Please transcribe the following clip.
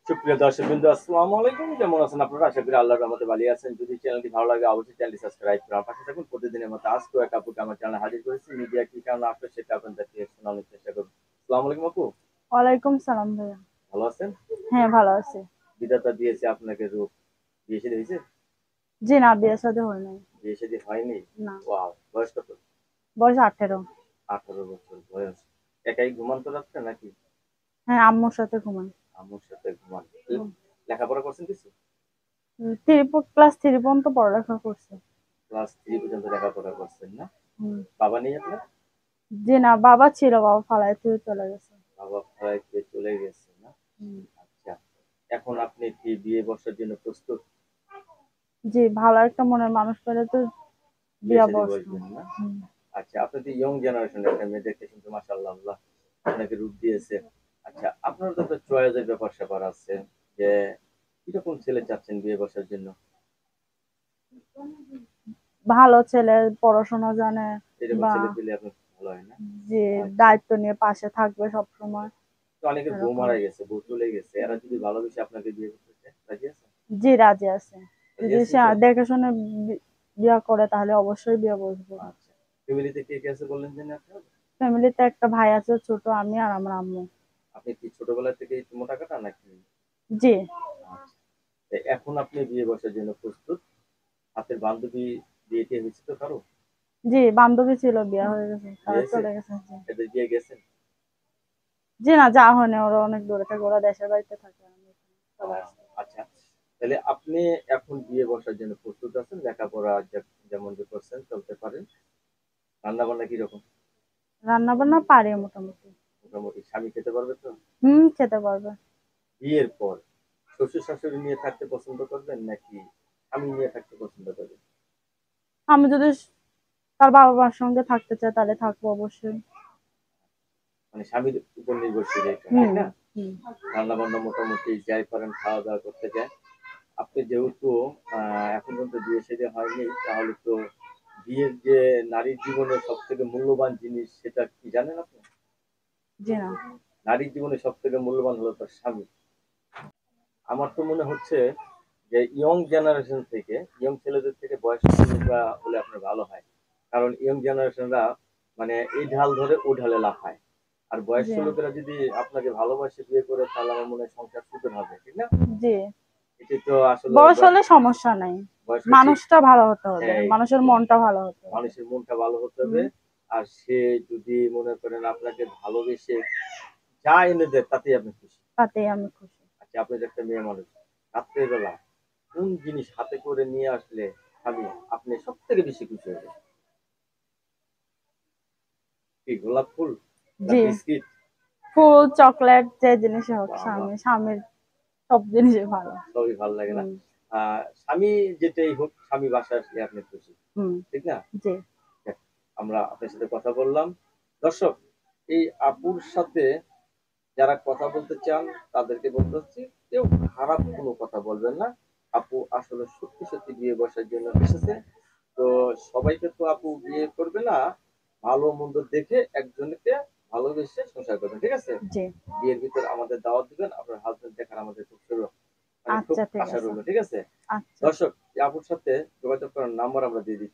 সুপ্রিয় দর্শকবৃন্দ, আসসালামু আলাইকুম। কেমন আছেন আপনারা? আশা করি আল্লাহর রহমতে ভালো আছেন। যদি চ্যানেলটি ভালো লাগে অবশ্যই চ্যানেলটি সাবস্ক্রাইব করে আমার পাশে থাকুন। প্রতিদিনের মতো আজকেও এক আপুকে আমার চ্যানেলে হাজির করেছি। মিডিয়া কি কারণে আসলো সেটা আপনাদেরকে শোনানোর চেষ্টা করব। আসসালামু আলাইকুম আপু, ওয়ালাইকুম সালাম ভাইয়া। ভালো আছেন? হ্যাঁ, ভালো আছি। বিধাতা দিয়েছে আপনাকে রূপ। বিয়ে শাদী হয়েছে? জি না, বিয়ে শাদী হয় নাই। বিয়ে শাদী হয়নি? না। ওয়াও! বয়স কত? বয়স 18। 18 বছর বয়স। একাই ঘুমান তো রাত্রে নাকি হ্যাঁ, আম্মুর সাথে ঘুমাই। আম্মুর সাথে ঘুমান? লেখাপড়া করছেন কিছু? ক্লাস 3 পর্যন্ত পড়ালেখা করছে। ক্লাস 3 পর্যন্ত লেখাপড়া করছেন না? হুম। বাবা নেই আপনার? জি না, বাবা ছিল, বাবা ফালাই থেকে চলে গেছে। বাবা ফ্লাইটে চলে গেছে না? হুম। আচ্ছা। এখন আপনি কি বিয়ে বসার জন্য প্রস্তুত? জি, ভালো একটা মনের মানুষ পেলে তো বিয়ে বিয়া শাদী বসবো। বসবেন না? হুম। আচ্ছা, আপনি তো ইয়ং জেনারেশনের একটা মেয়ে, দেখতে কিন্তু মাশাআল্লাহ আল্লাহ আপনাকে রূপ দিয়েছে। আচ্ছা, আপনার তো একটা চয়েসের ব্যাপার-স্যাপার আছে যে কিরকম ছেলে চাচ্ছেন বিয়ে বসার জন্য? ভালো ছেলে, পড়াশোনা জানে, এরকম বা ছেলে পেলে আপনার ভালো হয় না? যে আচ্ছা। দায়িত্ব নিয়ে পাশে থাকবে সব সময়। তো অনেকের বউ এরকম। মারা গেছে, বউ চলে গেছে। এরা যদি ভালোবেসে আপনাকে বিয়ে করতে চায়, রাজি আছেন? জি, রাজি আছে। রাজি যদি আছেন সে তো? দেখে শুনে বিয়া করে তাহলে অবশ্যই বিয়ে বসবো। আচ্ছা। ফ্যামিলিতে কে, কে আছে বললেন জানি আপনার? ফ্যামিলিতে একটা ভাই আছে ছোট, আমি আর আমার আম্মু। আপনি কি ছোটবেলা থেকেই একটু মোটা-কাটা নাকি? জি। আচ্ছা। এখন আপনি বিয়ে বসার জন্য প্রস্তুত? হাতের বান্ধবী বিয়ে-টিয়ে হয়েছে তো কারো? জি, বান্ধবী ছিল, বিয়ে হয়ে গেছে, বিয়ে তারা হয়েছে? চলে গেছে। জি। এদের বিয়ে গেছেন? জি না, যাওয়া হয়নি, ওরা অনেক দূরে থাকে, ওরা দেশের বাড়িতে থাকে, আমি এখানে ও চলে আসছি। আচ্ছা। তাহলে আপনি এখন বিয়ে বসার জন্য প্রস্তুত আছেন? লেখাপড়া যেমন যে করছেন চলতে পারেন। রান্না-বান্না কিরকম? রান্না বান্না পারি মোটামুটি। মোটামুটি স্বামী খেতে পারবে তো? খেতে পারবে। বিয়ের পর শ্বশুর-শাশুড়ি নিয়ে থাকতে পছন্দ করবেন নাকি স্বামী নিয়ে থাকতে পছন্দ করবেন? আমি যদি তার বাবা মার সঙ্গে থাকতে চাই তাহলে থাকবো অবশ্যই। মানে স্বামীর উপর নির্ভরশীল এটা, ঠিক হুম। না? হুম। রান্না-বান্না মোটামুটি যাই পারেন খাওয়া-দাওয়া করতে চায়। আপনি যেহেতু এখন পর্যন্ত বিয়ে-শাদী হয়নি, তাহলে তো বিয়ের যে নারীর জীবনের সবথেকে মূল্যবান জিনিস সেটা কি জানেন আপনি? জি না। নারীর জীবনে সবথেকে মূল্যবান হলো তার স্বামী। আমার তো মনে হচ্ছে যে ইয়ং জেনারেশন থেকে, ইয়ং ছেলেদের থেকে বয়স্ক ছেলেরা হলে আপনার ভালো হয়। কারণ ইয়ং জেনারেশনরা মানে এই ঢাল ধরে ও ঢালে লাফায়। আর জি। বয়স্ক লোকেরা যদি আপনাকে ভালোবাসে বিয়ে করে তাহলে আমার মনে হয় সংসার সুখের হবে, ঠিক না? জি, এটি তো আসলে বয়স হলে সমস্যা নাই, বয়স ঠিক। মানুষটা ভালো হতে হবে, হ্যাঁ, মানুষের মনটা ভালো হতে হবে। মানুষের মনটা ভালো হতে হবে। হুম। আর সে যদি মনে করেন আপনাকে ভালোবেসে যা এনে দেয় তাতেই আপনি খুশি। তাতেই আমি খুশি। আচ্ছা, আপনি যে একটা মেয়ে মানুষ, রাত্রের বেলা কোন জিনিস হাতে করে নিয়ে আসলে স্বামী আপনি সবথেকে বেশি খুশি হবেন? কি গোলাপ ফুল না জি, বিস্কিট? ফুল, চকলেট, যে জিনিসই হোক, বাহ! বাহ! স্বামীর সব জিনিসই ভালো। সবই ভাল লাগে না? হুম। স্বামী যেটাই হোক, স্বামী বাসায় আসলে আপনি খুশি। হুম। ঠিক না? জি। যাক, আমরা আপনার সাথে কথা বললাম। দর্শক, এই আপুর সাথে যারা কথা বলতে চান তাদেরকে বলতে হচ্ছে কেউ খারাপ কোনো কথা বলবেন না। আপু আসলে সত্যি, সত্যি বিয়ে বসার জন্য এসেছে। তো সবাইকে তো আপু বিয়ে করবে না। ভালো-মন্দ দেখে একজনকে ভালোবেসে সংসার করবেন। ঠিক আছে? জি। বিয়ের ভিতরে আমাদের দাওয়াত দিবেন। আপনার হাসব্যান্ড দেখার আমাদের খুব আচ্ছা, ঠিক আশা আছে। রইলো। ঠিক আছে? আচ্ছা। দর্শক, এই আপুর সাথে যোগাযোগ করার নাম্বার আমরা দিয়ে দিচ্ছি।